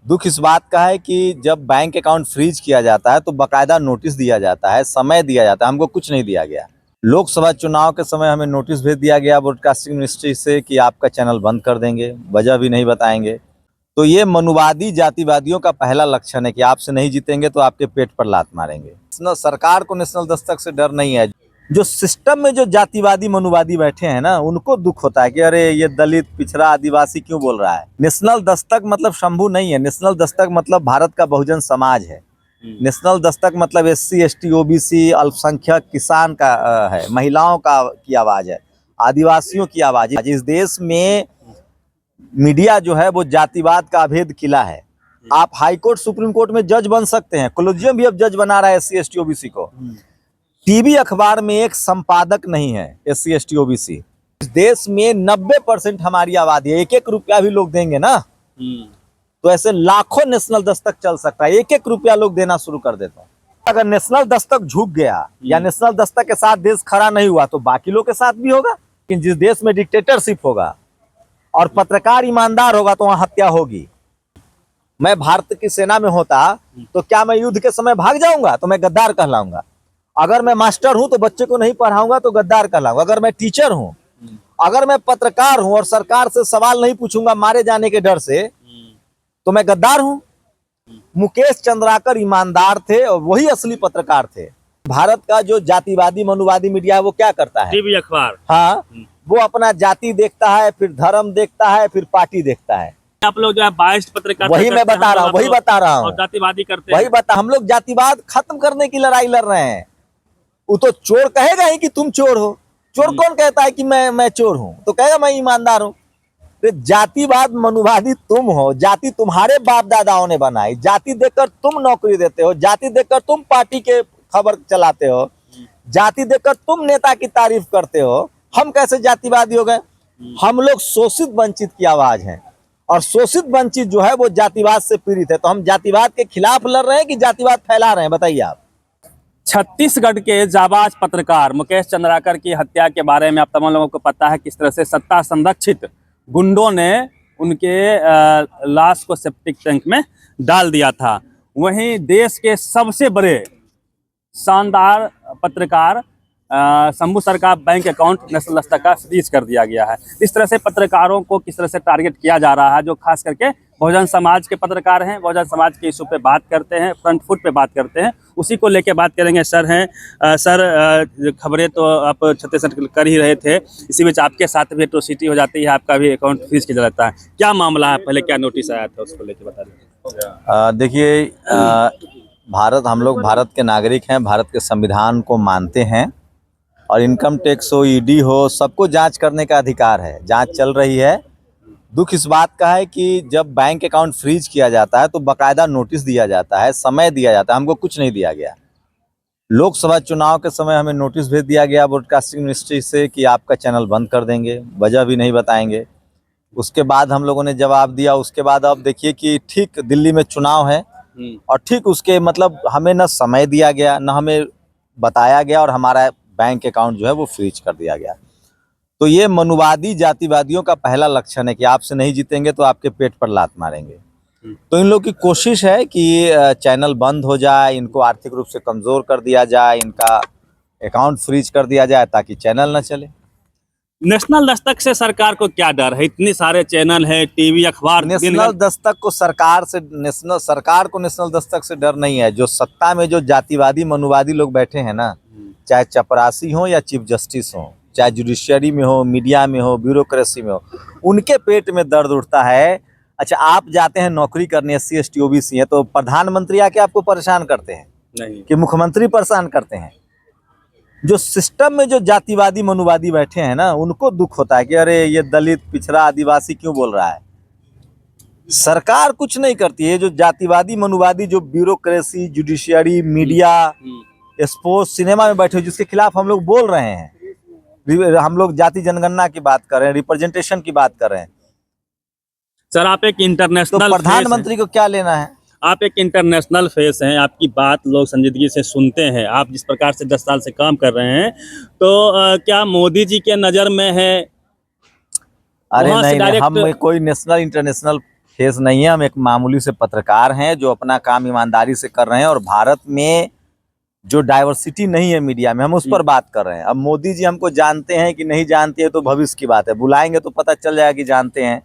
दुख इस बात का है कि जब बैंक अकाउंट फ्रीज किया जाता है तो बाकायदा नोटिस दिया जाता है, समय दिया जाता है। हमको कुछ नहीं दिया गया। लोकसभा चुनाव के समय हमें नोटिस भेज दिया गया ब्रॉडकास्टिंग मिनिस्ट्री से कि आपका चैनल बंद कर देंगे, वजह भी नहीं बताएंगे। तो ये मनुवादी जातिवादियों का पहला लक्षण है कि आपसे नहीं जीतेंगे तो आपके पेट पर लात मारेंगे। सरकार को नेशनल दस्तक से डर नहीं है। जो सिस्टम में जो जातिवादी मनुवादी बैठे हैं ना, उनको दुख होता है कि अरे ये दलित, पिछड़ा, आदिवासी क्यों बोल रहा है। नेशनल दस्तक मतलब शंभू नहीं है। नेशनल दस्तक मतलब भारत का बहुजन समाज है। नेशनल दस्तक मतलब SC ST OBC अल्पसंख्यक किसान का है, महिलाओं का की आवाज है, आदिवासियों की आवाज है। इस देश में मीडिया जो है वो जातिवाद का अभेद किला है। आप हाई कोर्ट, सुप्रीम कोर्ट में जज बन सकते हैं। कॉलेजियम भी अब जज बना रहा है SC ST OBC को। टीवी अखबार में एक संपादक नहीं है SC ST OBC। इस देश में 90% हमारी आबादी है। 1-1 रुपया भी लोग देंगे ना तो ऐसे लाखों नेशनल दस्तक चल सकता है। 1-1 रुपया लोग देना शुरू कर देते हैं। अगर नेशनल दस्तक झुक गया या नेशनल दस्तक के साथ देश खड़ा नहीं हुआ तो बाकी लोग के साथ भी होगा। लेकिन जिस देश में डिक्टेटरशिप होगा और पत्रकार ईमानदार होगा तो वहां हत्या होगी। मैं भारत की सेना में होता तो क्या मैं युद्ध के समय भाग जाऊंगा तो मैं गद्दार कहलाऊंगा। अगर मैं मास्टर हूं तो बच्चे को नहीं पढ़ाऊंगा तो गद्दार कहलाऊंगा। अगर मैं टीचर हूं, अगर मैं पत्रकार हूं और सरकार से सवाल नहीं पूछूंगा मारे जाने के डर से तो मैं गद्दार हूं। मुकेश चंद्राकर ईमानदार थे और वही असली पत्रकार थे। भारत का जो जातिवादी मनुवादी मीडिया है वो क्या करता है? टीवी अखबार। हाँ, वो अपना जाति देखता है, फिर धर्म देखता है, फिर पार्टी देखता है। आप लोग जो है बाइस्ड पत्रकार, वही मैं बता रहा हूँ, वही बता रहा हूँ। और जातिवादी करते वही बता, हम लोग जातिवाद खत्म करने की लड़ाई लड़ रहे हैं। वो तो चोर कहेगा ही कि तुम चोर हो। चोर कौन कहता है कि मैं चोर हूं? तो कहेगा मैं ईमानदार हूं। तो जातिवाद मनुवादी तुम हो। जाति तुम्हारे बाप दादाओं ने बनाई। जाति देखकर तुम नौकरी देते हो, जाति देखकर तुम पार्टी के खबर चलाते हो, जाति देखकर तुम नेता की तारीफ करते हो। हम कैसे जातिवादी हो गए? हम लोग शोषित वंचित की आवाज हैं और शोषित वंचित जो है वो जातिवाद से पीड़ित है। तो हम जातिवाद के खिलाफ लड़ रहे हैं कि जातिवाद फैला रहे हैं? बताइए आप। छत्तीसगढ़ के जाबाज पत्रकार मुकेश चंद्राकर की हत्या के बारे में आप तमाम लोगों को पता है किस तरह से सत्ता संरक्षित गुंडों ने उनके लाश को सेप्टिक टैंक में डाल दिया था। वहीं देश के सबसे बड़े शानदार पत्रकार शंभू सर का बैंक अकाउंट नेशनल दस्तक का फ्रीज कर दिया गया है। इस तरह से पत्रकारों को किस तरह से टारगेट किया जा रहा है, जो खास करके बहुजन समाज के पत्रकार हैं, बहुजन समाज के इशू पे बात करते हैं, फ्रंट फुट पे बात करते हैं, उसी को लेके बात करेंगे। सर हैं सर, खबरें तो आप छत्तीसगढ़ कर ही रहे थे, इसी बीच आपके साथ भी एट्रोसिटी हो जाती है, आपका भी अकाउंट फ्रीज किया जाता है। क्या मामला है, पहले क्या नोटिस आया था उसको लेके बता दीजिए। देखिए, भारत, हम लोग भारत के नागरिक हैं, भारत के संविधान को मानते हैं और इनकम टैक्स हो, ED हो, सबको जांच करने का अधिकार है। जांच चल रही है। दुख इस बात का है कि जब बैंक अकाउंट फ्रीज किया जाता है तो बाकायदा नोटिस दिया जाता है, समय दिया जाता है। हमको कुछ नहीं दिया गया। लोकसभा चुनाव के समय हमें नोटिस भेज दिया गया ब्रॉडकास्टिंग मिनिस्ट्री से कि आपका चैनल बंद कर देंगे, वजह भी नहीं बताएंगे। उसके बाद हम लोगों ने जवाब दिया। उसके बाद अब देखिए कि ठीक दिल्ली में चुनाव है और ठीक उसके मतलब हमें न समय दिया गया, न हमें बताया गया और हमारा बैंक अकाउंट जो है वो फ्रीज कर दिया गया। तो ये मनुवादी जातिवादियों का पहला लक्षण है कि आपसे नहीं जीतेंगे तो आपके पेट पर लात मारेंगे। तो इन लोगों की कोशिश है कि चैनल बंद हो जाए, इनको आर्थिक रूप से कमजोर कर दिया जाए, इनका अकाउंट फ्रीज कर दिया जाए ताकि चैनल न चले। नेशनल दस्तक से सरकार को क्या डर है? इतने सारे चैनल है, टीवी अखबार। नेशनल दस्तक को सरकार को नेशनल दस्तक से डर नहीं है। जो सत्ता में जो जातिवादी मनुवादी लोग बैठे हैं ना, चाहे चपरासी हो या चीफ जस्टिस हो, चाहे जुडिशियरी में हो, मीडिया में हो, ब्यूरोक्रेसी में हो, उनके पेट में दर्द उठता है। अच्छा, आप जाते हैं नौकरी करने, SC ST OBC है तो प्रधानमंत्री आके आपको परेशान करते हैं नहीं कि मुख्यमंत्री परेशान करते हैं? जो सिस्टम में जो जातिवादी मनुवादी बैठे हैं ना, उनको दुख होता है कि अरे ये दलित, पिछड़ा, आदिवासी क्यों बोल रहा है। सरकार कुछ नहीं करती है। जो जातिवादी मनुवादी, जो bureaucracy, judiciary, media, sports, cinema में बैठे, जिसके खिलाफ हम लोग बोल रहे हैं, हम लोग जाति जनगणना की बात कर रहे हैं, रिप्रेजेंटेशन की बात कर रहे हैं। सर, आप एक इंटरनेशनल तो प्रधानमंत्री को क्या लेना है? आप एक इंटरनेशनल फेस हैं, आपकी बात लोग संजीदगी से सुनते हैं। आप जिस प्रकार से 10 साल से काम कर रहे हैं, तो क्या मोदी जी के नज़र में है? अरे नहीं, हम कोई नेशनल इंटरनेशनल फेस नहीं है, हम एक मामूली से पत्रकार हैं जो अपना काम ईमानदारी से कर रहे हैं। और भारत में जो डाइवर्सिटी नहीं है मीडिया में, हम उस पर बात कर रहे हैं। अब मोदी जी हमको जानते हैं कि नहीं जानते हैं तो भविष्य की बात है, बुलाएंगे तो पता चल जाएगा कि जानते हैं।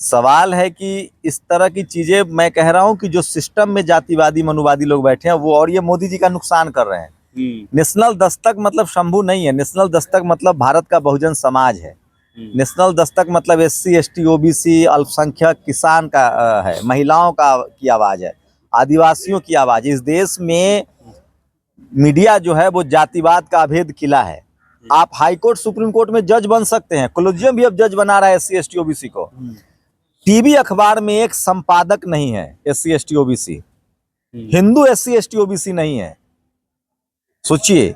सवाल है कि इस तरह की चीजें, मैं कह रहा हूं कि जो सिस्टम में जातिवादी मनुवादी लोग बैठे हैं वो, और ये मोदी जी का नुकसान कर रहे हैं। नेशनल दस्तक मतलब शंभू नहीं है, नेशनल दस्तक मतलब भारत का बहुजन समाज है। नेशनल दस्तक मतलब SC ST OBC अल्पसंख्यक किसान का है, महिलाओं का की आवाज है, आदिवासियों की आवाज। इस देश में मीडिया जो है वो जातिवाद का अभेद किला है। आप हाई कोर्ट सुप्रीम कोर्ट में जज बन सकते हैं, कोलिजियम भी अब जज बना रहा है SC ST OBC को। टीवी अखबार में एक संपादक नहीं है SC ST OBC, Hindu SC ST OBC नहीं है। सोचिए,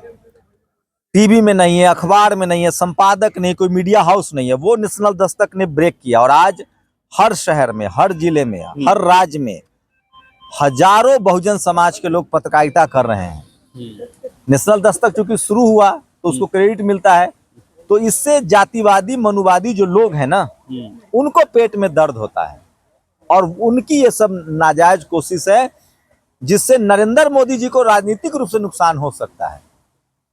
टीवी में नहीं है, अखबार में नहीं है, संपादक नहीं, कोई मीडिया हाउस नहीं है। वो नेशनल दस्तक ने ब्रेक किया और आज हर शहर में, हर जिले में, हर राज्य में हजारों बहुजन समाज के लोग पत्रकारिता कर रहे हैं। नेशनल दस्तक चूंकि शुरू हुआ तो उसको क्रेडिट मिलता है, तो इससे जातिवादी मनुवादी जो लोग हैं ना, उनको पेट में दर्द होता है। और उनकी ये सब नाजायज कोशिश है जिससे नरेंद्र मोदी जी को राजनीतिक रूप से नुकसान हो सकता है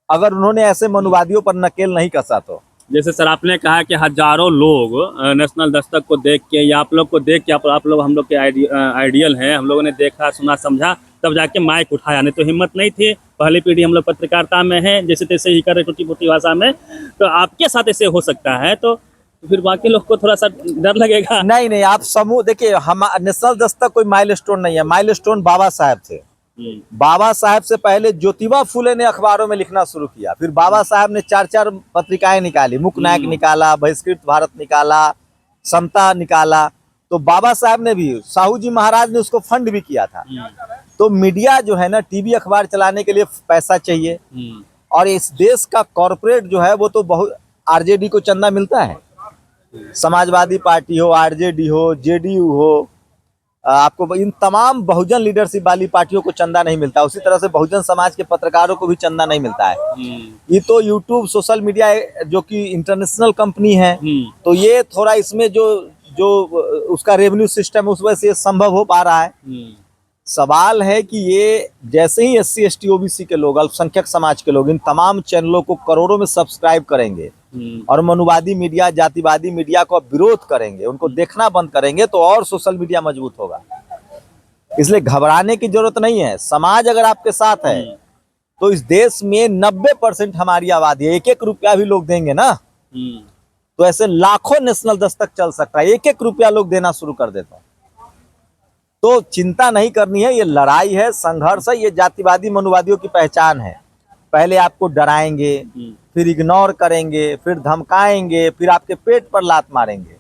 अगर उन्होंने ऐसे मनुवादियों पर नकेल नहीं कसा तो। जैसे सर आपने कहा कि हजारों लोग नेशनल दस्तक को देख के या आप लोग को देख के, आप लोग हम लोग के आइडियल हैं, हम लोगों ने देखा सुना समझा तब जाके माइक उठाया, नहीं तो हिम्मत नहीं थी। पहली पीढ़ी हम लोग पत्रकारिता में है, जैसे तैसे ही कर रहे टूटी फूटी भाषा में, तो आपके साथ ऐसे हो सकता है तो फिर बाकी लोग को थोड़ा सा डर लगेगा। नहीं, आप समूह देखिए, हम नेशनल दस्तक कोई माइलस्टोन नहीं है। माइलस्टोन बाबा साहब थे। बाबा साहब से पहले ज्योतिबा फुले ने अखबारों में लिखना शुरू किया, फिर बाबा साहब ने 4 पत्रिकाएं निकाली, मुकनायक निकाला, बहिष्कृत भारत निकाला, समता निकाला। तो बाबा साहब ने भी, साहू जी महाराज ने उसको फंड भी किया था। तो मीडिया जो है ना, टीवी अखबार चलाने के लिए पैसा चाहिए, और इस देश का कॉर्पोरेट जो है वो तो बहुत, RJD को चंदा मिलता है, समाजवादी पार्टी हो, RJD हो, JDU हो, आपको इन तमाम बहुजन लीडरशिप वाली पार्टियों को चंदा नहीं मिलता। उसी तरह से बहुजन समाज के पत्रकारों को भी चंदा नहीं मिलता है। ये तो यूट्यूब सोशल मीडिया जो कि इंटरनेशनल कंपनी है, तो ये थोड़ा इसमें जो उसका रेवेन्यू सिस्टम है उस वजह से ये संभव हो पा रहा है। सवाल है कि ये जैसे ही SC ST OBC के लोग, अल्पसंख्यक समाज के लोग इन तमाम चैनलों को करोड़ों में सब्सक्राइब करेंगे और मनुवादी मीडिया, जातिवादी मीडिया को विरोध करेंगे, उनको देखना बंद करेंगे, तो और सोशल मीडिया मजबूत होगा। इसलिए घबराने की जरूरत नहीं है। समाज अगर आपके साथ है तो इस देश में 90% हमारी आबादी है। 1-1 रुपया भी लोग देंगे ना, तो ऐसे लाखों नेशनल दस्तक चल सकता है। 1-1 रुपया लोग देना शुरू कर देते हैं। तो चिंता नहीं करनी है, ये लड़ाई है, संघर्ष है, ये जातिवादी मनुवादियों की पहचान है। पहले आपको डराएंगे, फिर इग्नोर करेंगे, फिर धमकाएंगे, फिर आपके पेट पर लात मारेंगे।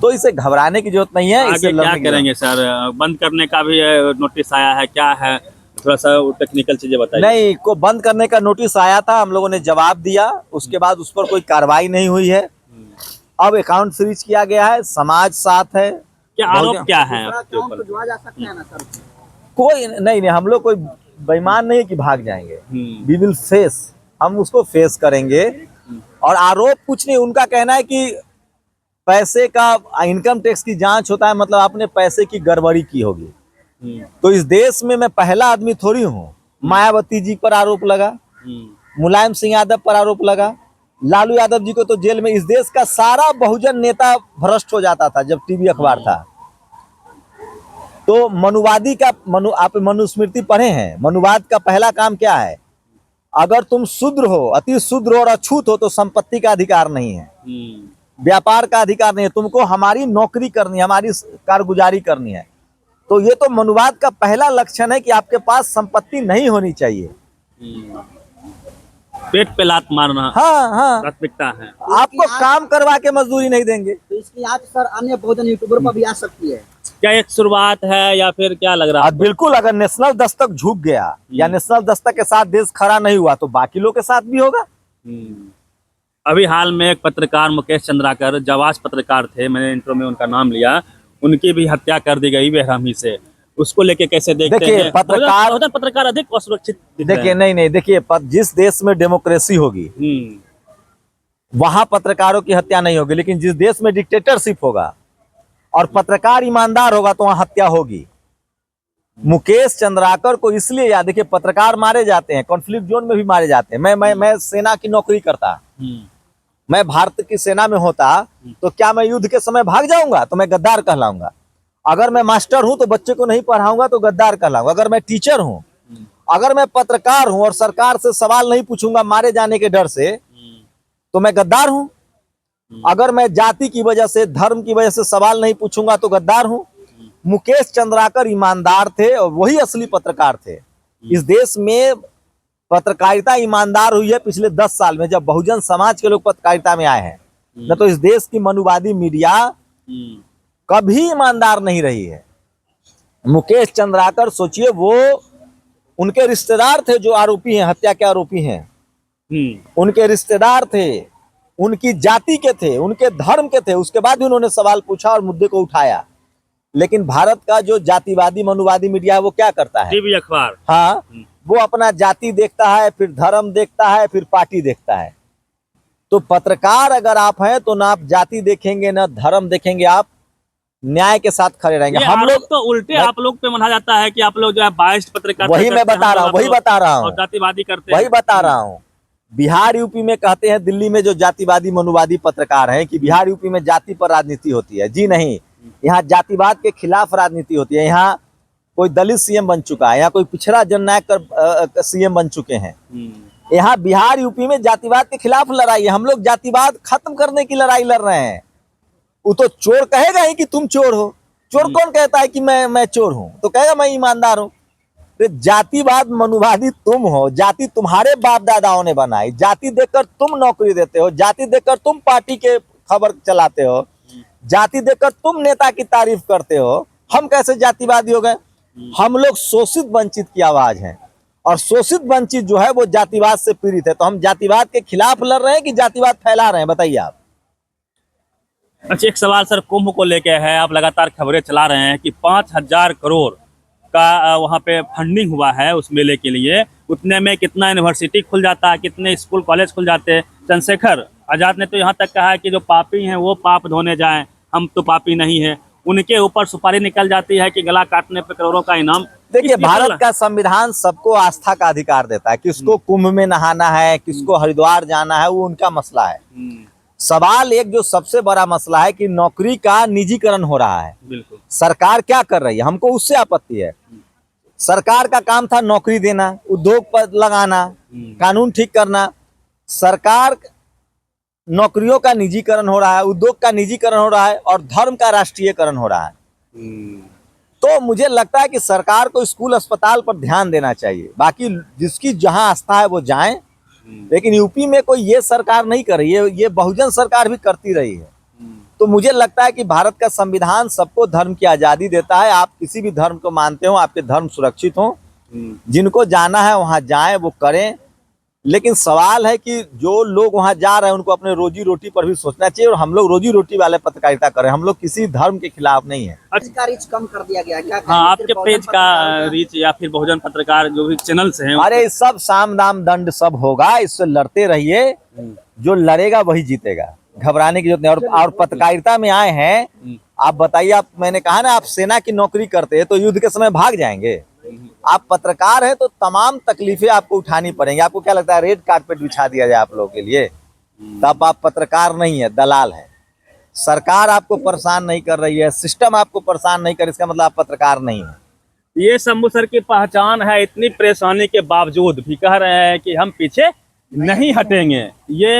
तो इसे घबराने की जरूरत नहीं है। आगे इसे क्या करेंगे सर? बंद करने का भी नोटिस आया है, क्या है? थोड़ा सा टेक्निकल चीजें बताइए। नहीं, को बंद करने का नोटिस आया था, हम लोगों ने जवाब दिया, उसके बाद उस पर कोई कार्रवाई नहीं हुई है। अब अकाउंट फ्रीज किया गया है, समाज साथ है। क्या आरोप क्या है आपके ऊपर? कोई नहीं, हम लोग कोई बेईमान नहीं कि भाग जाएंगे। वी विल फेस, हम उसको फेस करेंगे। और आरोप कुछ नहीं, उनका कहना है कि पैसे का, इनकम टैक्स की जांच होता है, मतलब आपने पैसे की गड़बड़ी की होगी। तो इस देश में मैं पहला आदमी थोड़ी हूँ। मायावती जी पर आरोप लगा, मुलायम सिंह यादव पर आरोप लगा, लालू यादव जी को तो जेल में। इस देश का सारा बहुजन नेता भ्रष्ट हो जाता था जब टीवी अखबार था। तो मनुवादी का, आप मनुस्मृति पढ़े हैं, मनुवाद का पहला काम क्या है? अगर तुम शूद्र हो, अति शूद्र और अछूत हो, तो संपत्ति का अधिकार नहीं है, व्यापार का अधिकार नहीं है, तुमको हमारी नौकरी करनी है, हमारी कारगुजारी करनी है। तो ये तो मनुवाद का पहला लक्षण है कि आपके पास संपत्ति नहीं होनी चाहिए। पेट पे लात मारना, हाँ, प्राथमिकता है। आपको काम करवा के मजदूरी नहीं देंगे। तो इसकी आज सर अन्य बहुजन यूट्यूबर पर भी आ सकती है। क्या एक शुरुआत है या फिर क्या लग रहा है? बिल्कुल, अगर नेशनल दस्तक झुक गया या नेशनल दस्तक के साथ देश खड़ा नहीं हुआ तो बाकी लोग के साथ भी होगा। अभी हाल में एक पत्रकार मुकेश चंद्राकर, जाबाज पत्रकार थे, मैंने इंट्रो में उनका नाम लिया, उनकी भी हत्या कर दी गई बेरहमी से। उसको लेके कैसे देखते हैं? पत्रकार अधिक असुरक्षित देखिए, नहीं, देखिए, जिस देश में डेमोक्रेसी होगी वहां पत्रकारों की हत्या नहीं होगी, लेकिन जिस देश में डिक्टेटरशिप होगा और पत्रकार ईमानदार होगा तो वहां हत्या होगी। मुकेश चंद्राकर को इसलिए याद, देखिए पत्रकार मारे जाते हैं, कॉन्फ्लिक्ट जोन में भी मारे जाते हैं। मैं सेना की नौकरी करता, मैं भारत की सेना में होता तो क्या मैं युद्ध के समय भाग जाऊंगा तो मैं गद्दार कहलाऊंगा। अगर मैं मास्टर हूं तो बच्चे को नहीं पढ़ाऊंगा तो गद्दार कहलाऊंगा। अगर मैं टीचर हूं, अगर मैं पत्रकार हूं और सरकार से सवाल नहीं पूछूंगा मारे जाने के डर से तो मैं गद्दार हूं। अगर मैं जाति की वजह से, धर्म की वजह से सवाल नहीं पूछूंगा तो गद्दार हूं। मुकेश चंद्राकर ईमानदार थे और वही असली पत्रकार थे। इस देश में पत्रकारिता ईमानदार हुई है पिछले 10 साल में, जब बहुजन समाज के लोग पत्रकारिता में आए हैं। न तो इस देश की मनुवादी मीडिया कभी ईमानदार नहीं रही है। मुकेश चंद्राकर सोचिए, वो उनके रिश्तेदार थे जो आरोपी हैं, हत्या के आरोपी हैं, उनके रिश्तेदार थे, उनकी जाति के थे, उनके धर्म के थे। उसके बाद भी उन्होंने सवाल पूछा और मुद्दे को उठाया। लेकिन भारत का जो जातिवादी मनुवादी मीडिया है वो क्या करता है? टीवी अखबार, हाँ, वो अपना जाति देखता है, फिर धर्म देखता है, फिर पार्टी देखता है। तो पत्रकार अगर आप हैं तो ना आप जाति देखेंगे ना धर्म देखेंगे, आप न्याय के साथ खड़े रहेंगे। हम लोग तो उल्टे आप लोग पे मना जाता है कि आप लोग जो है बाइस्ड पत्रकार, वही मैं बता रहा हूँ, वही बता रहा हूँ, और जातिवादी करते हैं, वही बता रहा हूँ। बिहार यूपी में कहते हैं, दिल्ली में जो जातिवादी मनुवादी पत्रकार हैं कि बिहार यूपी में जाति पर राजनीति होती है। जी नहीं, यहाँ जातिवाद के खिलाफ राजनीति होती है। यहाँ कोई दलित सीएम बन चुका है, यहाँ कोई पिछड़ा जननायक सीएम बन चुके हैं। यहाँ बिहार यूपी में जातिवाद के खिलाफ लड़ाई है। हम लोग जातिवाद खत्म करने की लड़ाई लड़ रहे हैं। वो तो चोर कहेगा ही कि तुम चोर हो। चोर कौन कहता है कि मैं चोर हूं? तो कहेगा मैं ईमानदार हूं। तो जातिवाद मनुवादी तुम हो, जाति तुम्हारे बाप दादाओं ने बनाई, जाति देखकर तुम नौकरी देते हो, जाति देखकर तुम पार्टी के खबर चलाते हो, जाति देखकर तुम नेता की तारीफ करते हो। हम कैसे जातिवादी हो गए? हम लोग शोषित वंचित की आवाज हैं, और शोषित वंचित जो है वो जातिवाद से पीड़ित है। तो हम जातिवाद के खिलाफ लड़ रहे हैं कि जातिवाद फैला रहे हैं? बताइए आप। अच्छा, एक सवाल सर, कुंभ को लेके है। आप लगातार खबरें चला रहे हैं कि 5,000 करोड़ का वहाँ पे फंडिंग हुआ है उस मेले के लिए। उतने में कितना यूनिवर्सिटी खुल जाता है, कितने स्कूल कॉलेज खुल जाते हैं। चंद्रशेखर आजाद ने तो यहाँ तक कहा है कि जो पापी हैं वो पाप धोने जाएं, हम तो पापी नहीं है। उनके ऊपर सुपारी निकल जाती है कि गला काटने पर करोड़ों का इनाम। देखिए, भारत का संविधान सबको आस्था का अधिकार देता है। किसको कुंभ में नहाना है, किसको हरिद्वार जाना है, वो उनका मसला है। सवाल एक जो सबसे बड़ा मसला है कि नौकरी का निजीकरण हो रहा है। बिल्कुल। सरकार क्या कर रही है? हमको उससे आपत्ति है। सरकार का काम था नौकरी देना, उद्योग पर लगाना, कानून ठीक करना। सरकार नौकरियों का निजीकरण हो रहा है, उद्योग का निजीकरण हो रहा है, और धर्म का राष्ट्रीयकरण हो रहा है। तो मुझे लगता है कि सरकार को स्कूल अस्पताल पर ध्यान देना चाहिए। बाकी जिसकी जहां आस्था है वो जाएं, लेकिन यूपी में कोई ये सरकार नहीं कर रही है, ये बहुजन सरकार भी करती रही है। तो मुझे लगता है कि भारत का संविधान सबको धर्म की आज़ादी देता है। आप किसी भी धर्म को मानते हो, आपके धर्म सुरक्षित हो, जिनको जाना है वहाँ जाएं, वो करें। लेकिन सवाल है कि जो लोग वहाँ जा रहे हैं उनको अपने रोजी रोटी पर भी सोचना चाहिए, और हम लोग रोजी रोटी वाले पत्रकारिता करें। हम लोग किसी धर्म के खिलाफ नहीं है। का रीच कम कर दिया गया क्या? हाँ, आपके पेज का रीच या फिर बहुजन पत्रकार जो भी चैनल्स हैं, अरे सब साम दाम दंड सब होगा, इससे लड़ते रहिए। जो लड़ेगा वही जीतेगा, घबराने की जरूरत नहीं। और पत्रकारिता में आए हैं, आप बताइए, आप मैंने कहा ना, आप सेना की नौकरी करते हैं तो युद्ध के समय भाग जाएंगे। आप पत्रकार हैं तो तमाम तकलीफें आपको उठानी पड़ेंगी। आपको क्या लगता है रेड कार्पेट बिछा दिया जाए आप लोगों के लिए? तब आप पत्रकार नहीं है, दलाल है। सरकार आपको परेशान नहीं कर रही है, सिस्टम आपको परेशान नहीं कर, इसका मतलब आप पत्रकार नहीं है। ये शंभू सर की पहचान है। इतनी परेशानी के बावजूद भी कह रहे हैं कि हम पीछे नहीं हटेंगे। ये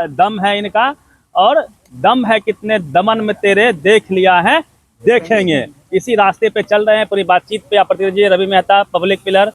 दम है इनका, और दम है कितने दमन में तेरे देख लिया है देखेंगे। इसी रास्ते पे चल रहे हैं। पूरी बातचीत पे आप प्रतिनिधि रवि मेहता, पब्लिक पिलर।